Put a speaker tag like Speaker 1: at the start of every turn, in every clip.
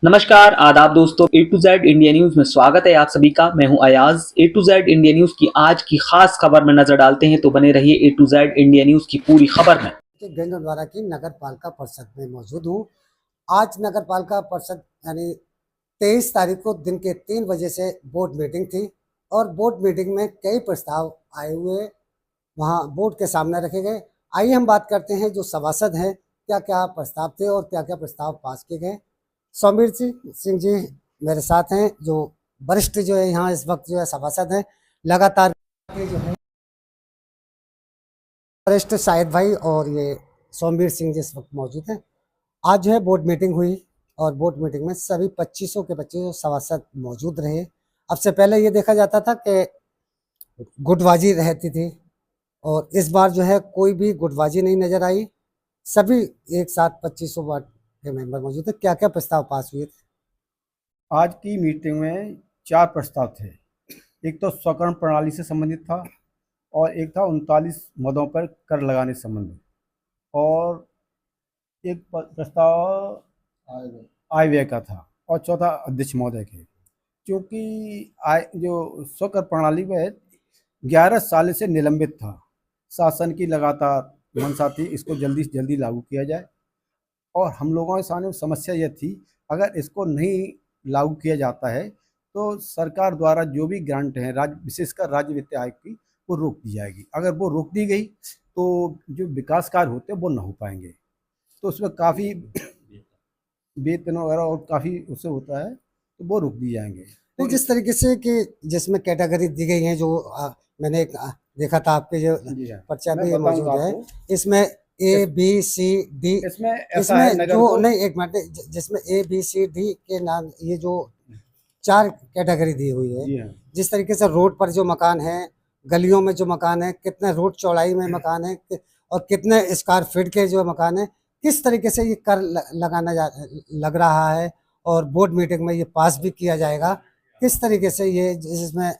Speaker 1: नमस्कार, आदाब दोस्तों। ए टू जेड इंडिया न्यूज में स्वागत है आप सभी का। मैं हूं अयाज। ए टू जेड इंडिया न्यूज की आज की खास खबर में नजर डालते हैं, तो बने रहिए ए टू जेड इंडिया न्यूज की पूरी खबर में।
Speaker 2: गंजद्वारा की नगर पालिका परिषद में मौजूद हूँ। आज नगर पालिका परिषद यानी 23 तारीख को दिन के 3 बजे से बोर्ड मीटिंग थी और बोर्ड मीटिंग में कई प्रस्ताव आए हुए वहाँ बोर्ड के सामने रखे गए। आइए हम बात करते हैं जो सभासद हैं, क्या क्या प्रस्ताव थे और क्या क्या प्रस्ताव पास किए गए। सौमीर सिंह जी मेरे साथ हैं, जो वरिष्ठ जो है यहाँ इस वक्त जो है सभासद हैं। लगातार जो है वरिष्ठ शाहिद भाई और ये सौमीर सिंह जी इस वक्त मौजूद हैं। आज जो है बोर्ड मीटिंग हुई और बोर्ड मीटिंग में सभी 2500 के बच्चे सभासद मौजूद रहे। अब से पहले ये देखा जाता था कि गुटबाजी रहती थी और इस बार जो है कोई भी गुटबाजी नहीं नजर आई। सभी एक साथ 2500 वार्ड के मेंबर मौजूद थे। क्या क्या प्रस्ताव पास हुए थे?
Speaker 3: आज की मीटिंग में 4 प्रस्ताव थे। एक तो स्वकरण प्रणाली से संबंधित था और एक था 39 मदों पर कर लगाने से संबंधित, और एक प्रस्ताव आय व्यय का था, और चौथा अध्यक्ष महोदय के। क्योंकि आय जो स्वकर प्रणाली में 11 साल से निलंबित था, शासन की लगातार मंशा थी इसको जल्दी से जल्दी लागू किया जाए। और हम लोगों के सामने समस्या यह थी, अगर इसको नहीं लागू किया जाता है तो सरकार द्वारा जो भी ग्रांट हैं राज्य, विशेषकर राज्य वित्त आयोग की, वो रोक दी जाएगी। अगर वो रोक दी गई तो जो विकास कार्य होते हैं वो न हो पाएंगे। तो उसमें काफ़ी वेतन वगैरह और काफ़ी उससे होता है, तो वो रोक दिए जाएंगे।
Speaker 2: तो जिस तरीके से कि जिसमें कैटेगरी दी गई है, जो मैंने देखा था आपके जो पर्चा में मौजूद है, इसमें ए बी सी डी,
Speaker 3: इसमें ऐसा
Speaker 2: इसमें
Speaker 3: है
Speaker 2: जो नहीं, एक मिनट, जिसमें ए बी सी डी के नाम, ये जो 4 कैटेगरी दी हुई है, जिस तरीके से रोड पर जो मकान है, गलियों में जो मकान है, कितने रोड चौड़ाई में मकान है और कितने स्क्वायर फीट के जो मकान है, किस तरीके से ये कर लगाना लग रहा है और बोर्ड मीटिंग में ये पास भी किया जाएगा, किस तरीके से ये, इसमें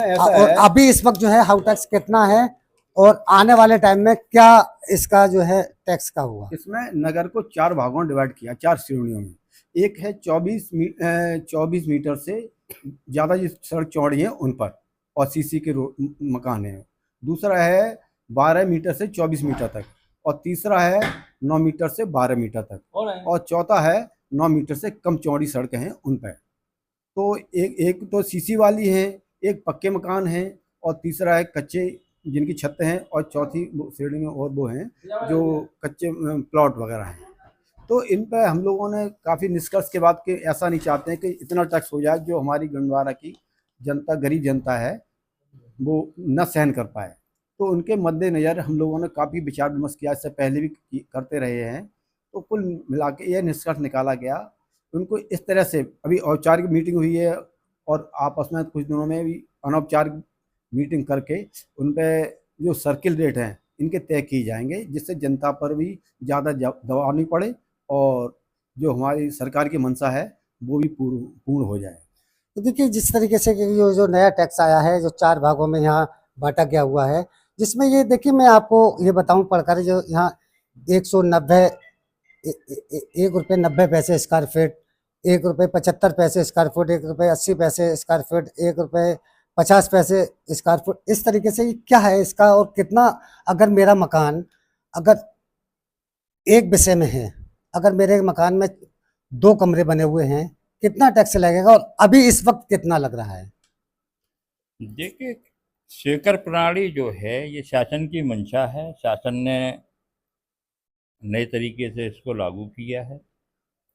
Speaker 3: ऐसा
Speaker 2: और
Speaker 3: है,
Speaker 2: अभी इस वक्त जो है हाउस टैक्स कितना है और आने वाले टाइम में क्या इसका जो है टैक्स का हुआ?
Speaker 3: इसमें नगर को 4 भागों में डिवाइड किया, 4 श्रेणियों में। एक है 24 मीटर से ज़्यादा जिस सड़क चौड़ी है उन पर और सीसी के मकान है। दूसरा है 12 मीटर से 24 मीटर तक, और तीसरा है 9 मीटर से 12 मीटर तक, और चौथा है 9 मीटर से कम चौड़ी सड़कें हैं उन पर। तो एक एक तो सीसी वाली है, एक पक्के मकान है, और तीसरा है कच्चे जिनकी छतें हैं, और चौथी श्रेणी में और वो हैं जो कच्चे प्लॉट वगैरह हैं। तो इन पर हम लोगों ने काफ़ी निष्कर्ष के बाद कि ऐसा नहीं चाहते हैं कि इतना टैक्स हो जाए जो हमारी गंडवारा की जनता, गरीब जनता है, वो न सहन कर पाए। तो उनके मद्देनज़र हम लोगों ने काफ़ी विचार विमर्श किया, इससे पहले भी करते रहे हैं। तो कुल मिला के यह निष्कर्ष निकाला गया। उनको इस तरह से अभी औपचारिक मीटिंग हुई है और आपस में कुछ दिनों में भी अनौपचारिक मीटिंग करके उन पर जो सर्किल रेट हैं इनके तय किए जाएंगे, जिससे जनता पर भी ज़्यादा दबाव नहीं पड़े और जो हमारी सरकार की मंशा है वो भी पूर्ण हो जाए।
Speaker 2: तो देखिए, जिस तरीके से कि ये जो नया टैक्स आया है, जो 4 भागों में यहाँ बांटा गया हुआ है, जिसमें ये देखिए, मैं आपको ये बताऊं पढ़कर, जो यहाँ 190 ₹1.90 square feet, ₹1.75 square foot, ₹1.80 square feet, ₹1.50 square foot, इस तरीके से ये क्या है इसका और कितना? अगर मेरा मकान अगर एक विषय में है, अगर मेरे मकान में 2 कमरे बने हुए हैं, कितना टैक्स लगेगा और अभी इस वक्त कितना लग रहा है?
Speaker 4: देखिए, शेकर प्रणाली जो है ये शासन की मंशा है। शासन ने नए तरीके से इसको लागू किया है।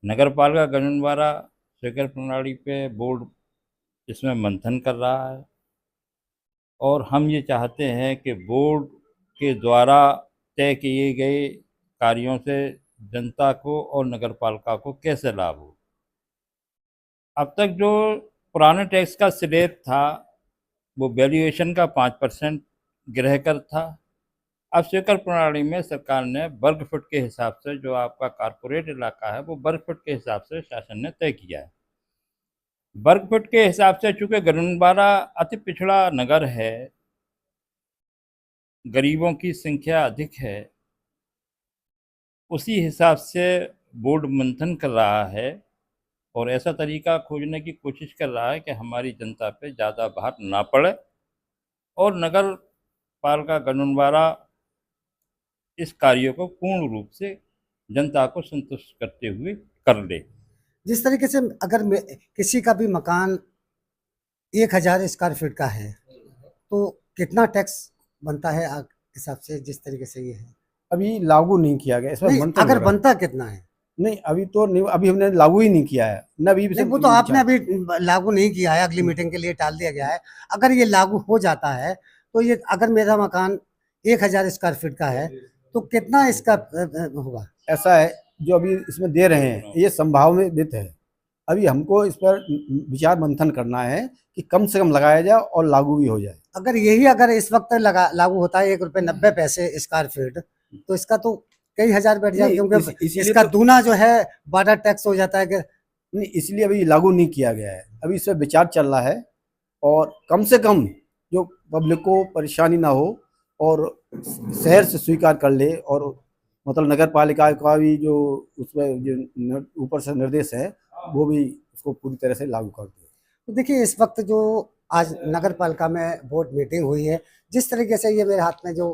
Speaker 4: नगर पालिका गंजनवारा शेकर प्रणाली पे बोर्ड इसमें मंथन कर रहा है, और हम ये चाहते हैं कि बोर्ड के द्वारा तय किए गए कार्यों से जनता को और नगर पालिका को कैसे लाभ हो। अब तक जो पुराने टैक्स का स्लैब था वो वैल्यूएशन का 5% गृह कर था। अब शेकर प्रणाली में सरकार ने वर्ग फुट के हिसाब से, जो आपका कारपोरेट इलाका है वो वर्ग फुट के हिसाब से शासन ने तय किया है। वर्ग फुट के हिसाब से चूंकि गंजनवारा अति पिछड़ा नगर है, गरीबों की संख्या अधिक है, उसी हिसाब से बोर्ड मंथन कर रहा है और ऐसा तरीका खोजने की कोशिश कर रहा है कि हमारी जनता पे ज़्यादा भार ना पड़े और नगर पालिका गननवारा इस कार्य को पूर्ण रूप से जनता को संतुष्ट करते हुए कर ले।
Speaker 2: जिस तरीके से अगर किसी का भी मकान 1000 स्क्वायर फीट का है तो कितना टैक्स बनता है हिसाब से, जिस तरीके से ये है
Speaker 3: अभी लागू नहीं किया गया इसमें।
Speaker 2: नहीं,
Speaker 3: मंथन
Speaker 2: अगर
Speaker 3: हो रहा है।
Speaker 2: बनता कितना है?
Speaker 3: नहीं अभी तो नहीं, अभी हमने लागू ही नहीं किया है न अभी
Speaker 2: नहीं, वो तो आपने अभी लागू नहीं किया है, अगली मीटिंग के लिए टाल दिया गया है। अगर ये लागू हो जाता है तो ये, अगर मेरा मकान 1000 स्क्वायर फीट का है तो कितना इसका होगा?
Speaker 3: ऐसा है जो अभी इसमें दे रहे हैं ये संभावित है। अभी हमको इस पर विचार मंथन करना है कि कम से कम लगाया जाए और लागू भी हो जाए।
Speaker 2: अगर यही अगर इस वक्त लागू होता है 1.90 स्क्वायर फीट, तो इसका तो कई हजार बैठ जाए, क्योंकि इसका दूना जो है वाटर टैक्स हो जाता है कि
Speaker 3: नहीं, इसलिए अभी लागू नहीं किया गया है। अभी इस पर विचार चल रहा है और कम से कम जो पब्लिक को परेशानी ना हो और शहर से स्वीकार कर ले, और मतलब नगर पालिका का भी जो उसमें जो ऊपर से निर्देश है वो भी उसको पूरी तरह से लागू कर दे।
Speaker 2: तो देखिए, इस वक्त जो आज नगर पालिका में बोर्ड मीटिंग हुई है, जिस तरीके से ये मेरे हाथ में जो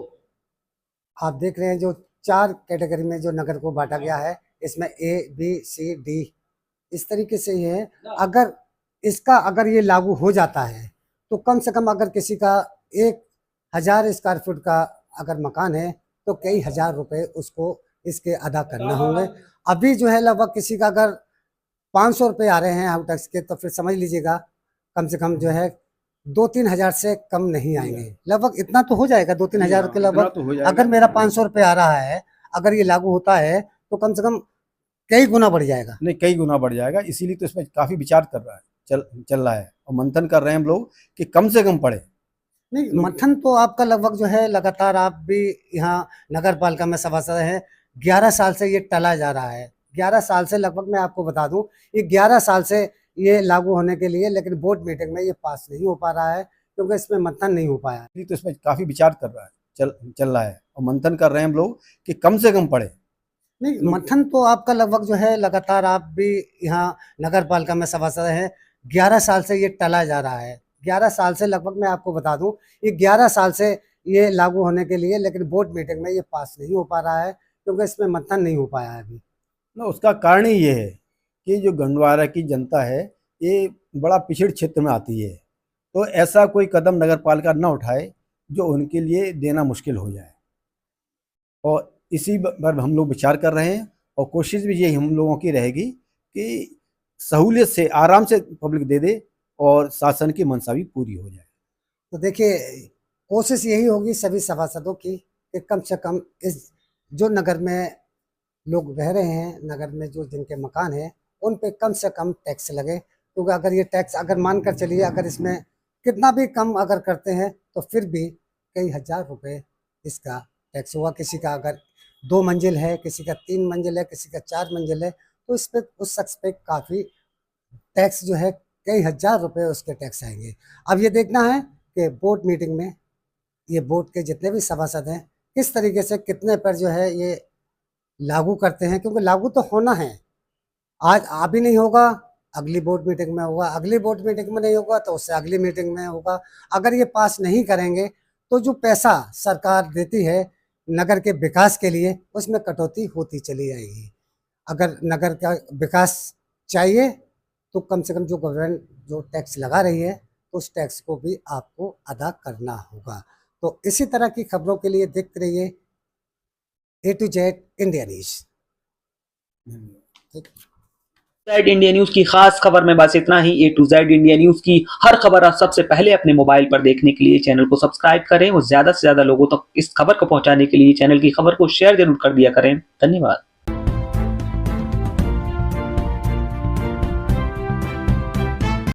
Speaker 2: आप देख रहे हैं, जो 4 कैटेगरी में जो नगर को बांटा गया है, इसमें A, B, C, D इस तरीके से ये है। अगर इसका अगर ये लागू हो जाता है तो कम से कम अगर किसी का 1000 स्क्वायर फीट का अगर मकान है तो कई हजार रुपए उसको इसके अदा करना होंगे। अभी जो है लगभग किसी का अगर 500 रुपये आ रहे हैं हाउस टैक्स के, तो फिर समझ लीजिएगा कम से कम जो है 2-3 हजार से कम नहीं आएंगे। लगभग इतना तो हो जाएगा, 2-3 हजार के लगभग।
Speaker 3: तो
Speaker 2: अगर मेरा 500 रुपये आ रहा है, अगर ये लागू होता है तो कम से कम कई गुना बढ़ जाएगा।
Speaker 3: नहीं, कई गुना बढ़ जाएगा। इसीलिए तो इसमें काफी विचार कर रहा है, चल रहा है और मंथन कर रहे हैं हम लोग कि कम से कम पड़े।
Speaker 2: नहीं, मंथन तो आपका लगभग जो है लगातार, आप भी यहाँ नगर पालिका में सभासद हैं, 11 साल से ये टला जा रहा है। 11 साल से लगभग, मैं आपको बता दूं, ये 11 साल से ये लागू होने के लिए, लेकिन बोर्ड मीटिंग में ये पास नहीं हो पा रहा है क्योंकि इसमें मंथन नहीं हो पाया।
Speaker 3: तो इसमें काफी विचार कर रहा है, चल रहा है और मंथन कर रहे हैं हम लोग कि कम से कम पड़े।
Speaker 2: नहीं, मंथन तो आपका लगभग जो है लगातार, आप भी यहाँ नगर पालिका में सभासद हैं, 11 साल से ये टला जा रहा है। 11 साल से लगभग, मैं आपको बता दूं, ये 11 साल से ये लागू होने के लिए, लेकिन बोर्ड मीटिंग में ये पास नहीं हो पा रहा है क्योंकि इसमें मंथन नहीं हो पाया है अभी।
Speaker 3: ना, उसका कारण ही ये है कि जो गंडवारा की जनता है ये बड़ा पिछड़ क्षेत्र में आती है, तो ऐसा कोई कदम नगर पालिका न उठाए जो उनके लिए देना मुश्किल हो जाए। और इसी पर हम लोग विचार कर रहे हैं और कोशिश भी यही हम लोगों की रहेगी कि सहूलियत से आराम से पब्लिक दे दे और शासन की मंशा भी पूरी हो जाए।
Speaker 2: तो देखिए, कोशिश यही होगी सभी सभासदों की कि कम से कम इस जो नगर में लोग रह रहे हैं, नगर में जो जिनके मकान हैं, उन पे कम से कम टैक्स लगे। क्योंकि अगर ये टैक्स, अगर मानकर चलिए, अगर इसमें कितना भी कम अगर करते हैं तो फिर भी कई हजार रुपए इसका टैक्स हुआ। किसी का अगर 2 मंजिल है, किसी का 3 मंजिल है, किसी का 4 मंजिल है, तो इस पे उस शख्स पे काफ़ी टैक्स जो है, कई हजार रुपए उसके टैक्स आएंगे। अब ये देखना है कि बोर्ड मीटिंग में ये बोर्ड के जितने भी सभासद हैं किस तरीके से कितने पर जो है ये लागू करते हैं, क्योंकि लागू तो होना है। आज अभी नहीं होगा, अगली बोर्ड मीटिंग में होगा, अगली बोर्ड मीटिंग में नहीं होगा तो उससे अगली मीटिंग में होगा। अगर ये पास नहीं करेंगे तो जो पैसा सरकार देती है नगर के विकास के लिए, उसमें कटौती होती चली जाएगी। अगर नगर का विकास चाहिए तो कम से कम जो गवर्नमेंट जो टैक्स लगा रही है, उस टैक्स को भी आपको अदा करना होगा। तो इसी तरह की खबरों के लिए देखते रहिए A to Z India news.
Speaker 1: Z India news की खास खबर में बस इतना ही। A to Z India news की हर खबर आप सबसे पहले अपने मोबाइल पर देखने के लिए चैनल को सब्सक्राइब करें और ज्यादा से ज्यादा लोगों तक इस खबर को पहुंचाने के लिए चैनल की खबर को शेयर जरूर कर दिया करें। धन्यवाद।